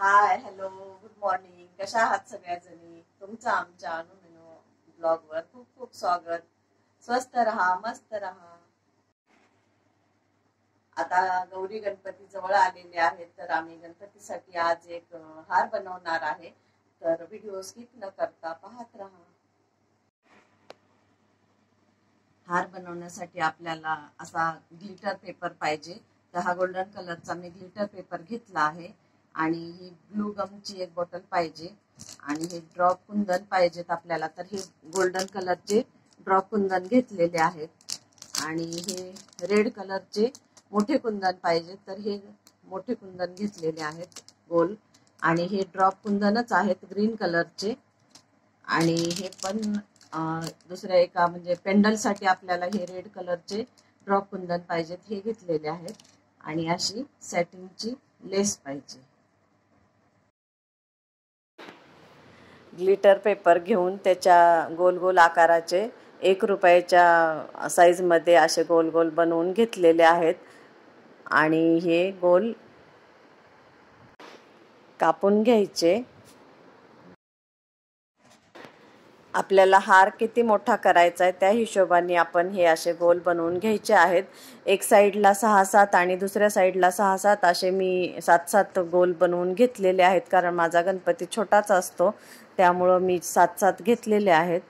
Hi hello good morning. कशा आहात सगळ्याजणी? तुमचं आमच्या अनुमेनो ब्लॉगवर खूप खूप स्वागत. स्वस्त रहा, मस्त रहा. आता गौरी गणपती जवळ आलेले आहेत, तर आम्ही गणपतीसाठी आज एक हार बनवणार आहे. तर व्हिडिओ स्किप न करता पाहत रहा. हार बनवण्यासाठी आपल्याला असा ग्लिटर पेपर पाहिजे. तर हा गोल्डन कलरचा मी ग्लिटर पेपर घेतला आहे. आणि ही ब्लू गमची एक बॉटल पाहिजे आणि हे ड्रॉप कुंदन पाहिजेत आपल्याला. तर हे गोल्डन कलरचे ड्रॉप कुंदन घेतलेले आहेत आणि हे रेड कलरचे मोठे कुंदन पाहिजे. तर हे मोठे कुंदन घेतलेले आहेत गोल, आणि हे ड्रॉप कुंदनच आहेत ग्रीन कलरचे. आणि हे पण दुसऱ्या एका म्हणजे पेंडलसाठी आपल्याला हे रेड कलरचे ड्रॉप कुंदन पाहिजेत, हे घेतलेले आहेत. आणि अशी सॅटिनची लेस पाहिजे. ग्लिटर पेपर घेऊन त्याच्या गोल गोल आकाराचे 1 रुपयाच्या साईजमध्ये असे गोल गोल बनवून घेतलेले आहेत. आणि हे गोल कापून घ्यायचे. आपल्याला हार किती मोठा करायचा आहे त्या हिशोबाने आपण हे असे गोल बनवून घ्यायचे आहेत. एक साईडला 6-7 आणि दुसऱ्या साईडला 6-7 असे मी 7-7 गोल बनवून घेतलेले आहेत. कारण माझा गणपती छोटाच असतो, त्यामुळं मी 7-7 घेतलेले आहेत.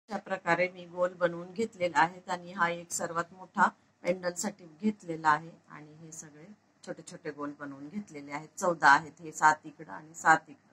अशा प्रकारे मी गोल बनवून घेतलेले आहेत. आणि हा एक सर्वात मोठा पेंडलसाठी घेतलेला आहे. आणि हे सगळे छोटे छोटे गोल बनवून घेतलेले आहेत. 14 आहेत. हे 7 इकडं आणि 7 इकडं.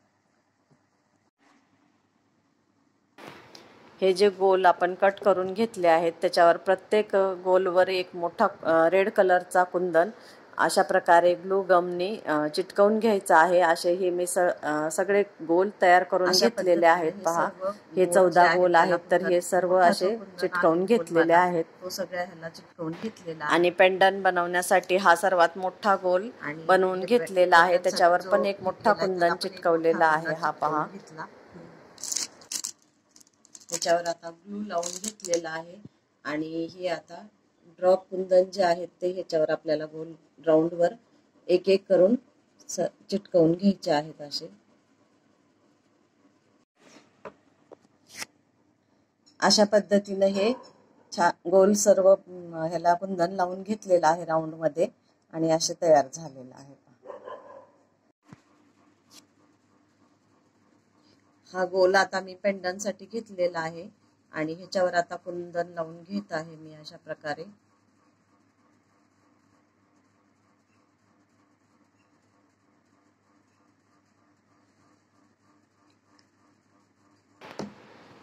हे जे गोल आपण कट करून घेतले आहेत त्याच्यावर प्रत्येक गोलवर एक मोठा रेड कलरचा कुंदन अशा प्रकारे ग्लू गमने चिटकवून घ्यायचा आहे. असे हे मी सगळे गोल तयार करून घेतलेले आहेत. पहा, हे 14 गोल आहेत. तर हे सर्व असे चिटकवून घेतलेले आहेत. तो सगळ्या ह्याला चिटकवून घेतलेला. आणि पेंडन बनवण्यासाठी हा सर्वात मोठा गोल बनवून घेतलेला आहे. त्याच्यावर पण एक मोठा कुंदन चिटकवलेला आहे. हा पहा, त्याच्यावर आता ग्लू लावून घेतलेला आहे. आणि हे आता ड्रॉप कुंदन जे आहेत ते ह्याच्यावर आपल्याला गोल राऊंड वर एक एक करून चिटकवून घ्यायचे आहेत. असे अशा पद्धतीने हे गोल सर्व ह्याला कुंदन लावून घेतलेलं आहे राऊंड मध्ये. आणि असे तयार झालेलं आहे. हा गोल आता मी पेंडनसाठी घेतलेला आहे. आणि ह्याच्यावर आता कुंदन लावून घेत आहे मी अशा प्रकारे.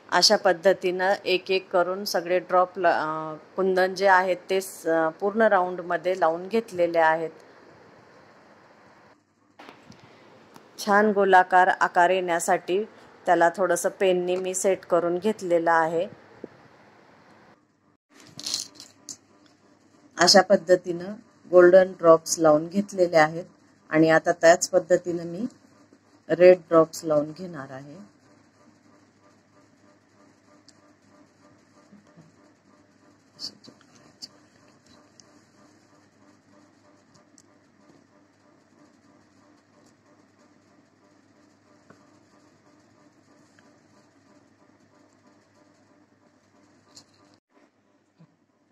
अशा पद्धतीनं एक एक करून सगळे ड्रॉप कुंदन जे आहेत ते पूर्ण राऊंड मध्ये लावून घेतलेले आहेत. छान गोलाकार आकार येण्यासाठी त्याला थोडंसं पेननी मी सेट करून घेतलेलं आहे. अशा पद्धतीनं गोल्डन ड्रॉप्स लावून घेतलेले आहेत. आणि आता त्याच पद्धतीनं मी रेड ड्रॉप्स लावून घेणार आहे.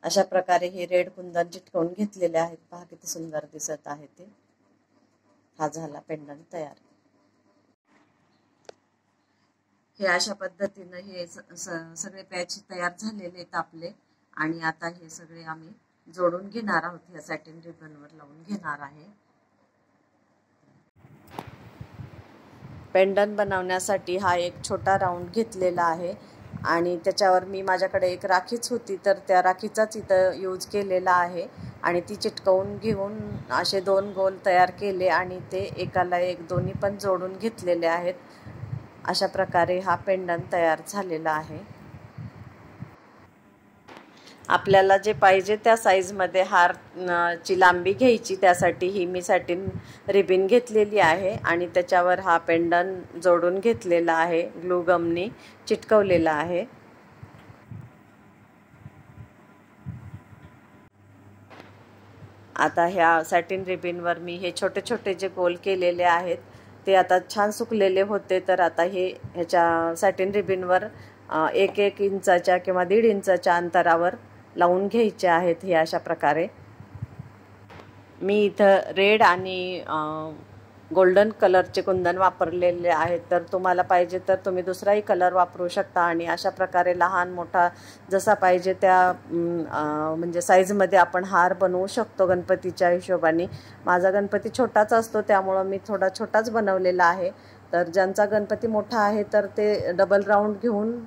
अशा प्रकारे हे रेड कुंदन चिटकवून घेतलेले आहेत. पहा किती सुंदर दिसत आहे ते. हा झाला पेंडन तयार. हे अशा पद्धतीनं हे सगळे पॅच तयार झालेले आहेत आपले. आणि आता हे सगळे आम्ही जोडून घेणार आहोत. या सॅटिन रिबनवर लावून घेणार आहे. पेंडन बनवण्यासाठी हा एक छोटा राऊंड घेतलेला आहे. आणि त्याच्यावर मी माझ्याकडे एक राखीच होती, तर त्या राखीचाच इथं यूज केलेला आहे. आणि ती चिटकवून घेऊन असे 2 गोल तयार केले आणि ते एकाला एक दोन्ही पण जोडून घेतलेले आहेत. अशा प्रकारे हा पेंडन तयार झालेला आहे. आपल्याला जे पाहिजे त्या साईजमध्ये हार ची लांबी घ्यायची. त्यासाठी ही मी सॅटिन रिबीन घेतलेली आहे आणि त्याच्यावर हा पेंडन जोडून घेतलेला आहे, ग्लू गमनी चिटकवलेला आहे. आता ह्या सॅटिन रिबिनवर मी हे छोटे छोटे जे गोल केलेले आहेत ते आता छान सुकलेले होते, तर आता ह्याच्या सॅटिन रिबिनवर 1-1 इंचाच्या किंवा 1.5 इंचाच्या अंतरावर लावून घ्यायचे आहेत. हे अशा प्रकारे मी इथं रेड आणि गोल्डन कलरचे कुंदन वापरलेले आहेत, तर तुम्हाला पाहिजे तर तुम्ही दुसराही कलर वापरू शकता आणि अशा प्रकारे लहान मोठा जसा पाहिजे त्या म्हणजे साईजमध्ये आपण हार बनवू शकतो गणपतीच्या हिशोबाने. माझा गणपती छोटाच असतो त्यामुळं मी थोडा छोटाच बनवलेला आहे. तर ज्यांचा गणपती मोठा आहे तर ते डबल राऊंड घेऊन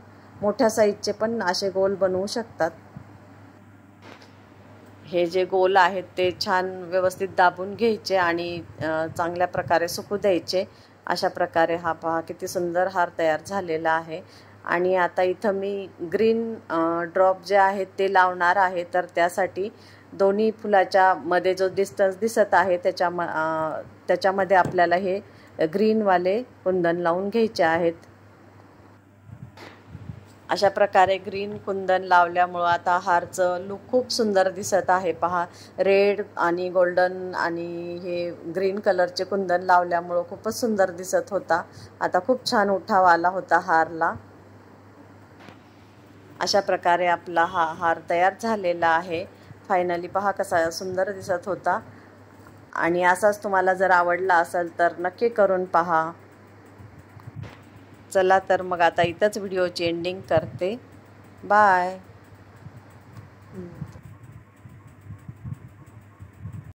मोठ्या साईजचे पण असे गोल बनवू शकतात. हे जे गोल आहेत ते छान व्यवस्थित दाबून घ्यायचे आणि चांगल्या प्रकारे सुकू द्यायचे. अशा प्रकारे हा पहा किती सुंदर हार तयार झालेला आहे. आणि आता इथं मी ग्रीन ड्रॉप जे आहेत ते लावणार आहे, तर त्यासाठी दोन्ही फुलाच्या मध्ये जो डिस्टन्स दिसत आहे त्याच्यामध्ये आपल्याला हे ग्रीनवाले कुंदन लावून घ्यायचे आहेत. अशा प्रकारे ग्रीन कुंदन लावल्यामुळं आता हारचं लुक खूप सुंदर दिसत आहे. पहा, रेड आणि गोल्डन आणि हे ग्रीन कलरचे कुंदन लावल्यामुळं खूपच सुंदर दिसत होता. आता खूप छान उठाव आला होता हारला. अशा प्रकारे आपला हा हार तयार झालेला आहे. फायनली पहा कसा सुंदर दिसत होता. आणि असाच तुम्हाला जर आवडला असेल तर नक्की करून पहा. चला तर मग आता इथंच व्हिडिओची एंडिंग करते. बाय.